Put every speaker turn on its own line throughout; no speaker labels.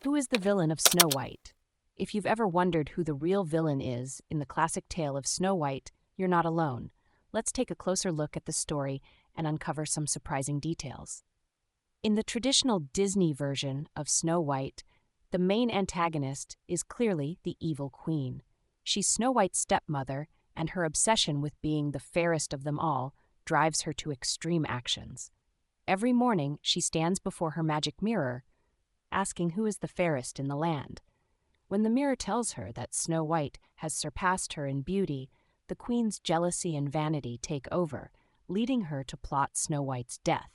Who is the villain of Snow White? If you've ever wondered who the real villain is in the classic tale of Snow White, you're not alone. Let's take a closer look at the story and uncover some surprising details. In the traditional Disney version of Snow White, the main antagonist is clearly the evil queen. She's Snow White's stepmother, and her obsession with being the fairest of them all drives her to extreme actions. Every morning, she stands before her magic mirror, asking who is the fairest in the land. When the mirror tells her that Snow White has surpassed her in beauty, the queen's jealousy and vanity take over, leading her to plot Snow White's death.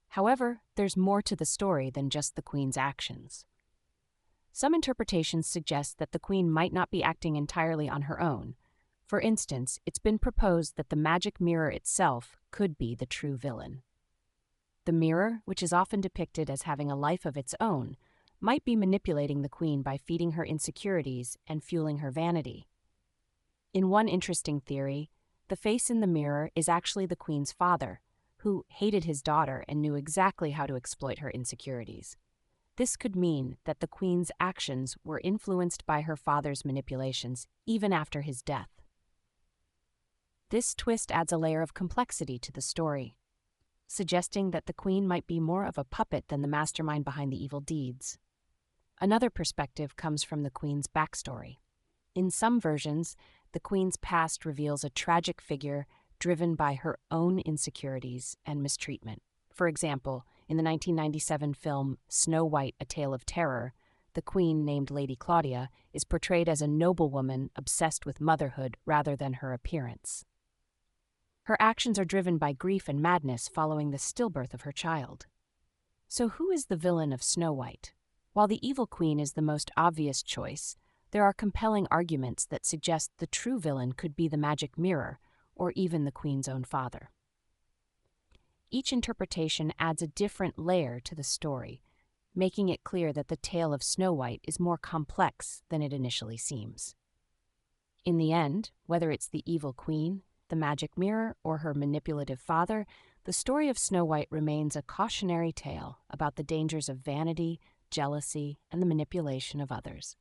However, there's more to the story than just the queen's actions. Some interpretations suggest that the queen might not be acting entirely on her own. For instance, it's been proposed that the magic mirror itself could be the true villain. The mirror, which is often depicted as having a life of its own, might be manipulating the queen by feeding her insecurities and fueling her vanity. In one interesting theory, the face in the mirror is actually the queen's father, who hated his daughter and knew exactly how to exploit her insecurities. This could mean that the queen's actions were influenced by her father's manipulations even after his death. This twist adds a layer of complexity to the story, suggesting that the queen might be more of a puppet than the mastermind behind the evil deeds. Another perspective comes from the queen's backstory. In some versions, the queen's past reveals a tragic figure driven by her own insecurities and mistreatment. For example, in the 1997 film Snow White: A Tale of Terror, the queen, named Lady Claudia, is portrayed as a noblewoman obsessed with motherhood rather than her appearance. Her actions are driven by grief and madness following the stillbirth of her child. So who is the villain of Snow White? While the evil queen is the most obvious choice, there are compelling arguments that suggest the true villain could be the magic mirror, or even the queen's own father. Each interpretation adds a different layer to the story, making it clear that the tale of Snow White is more complex than it initially seems. In the end, whether it's the evil queen, the magic mirror, or her manipulative father, the story of Snow White remains a cautionary tale about the dangers of vanity, jealousy, and the manipulation of others.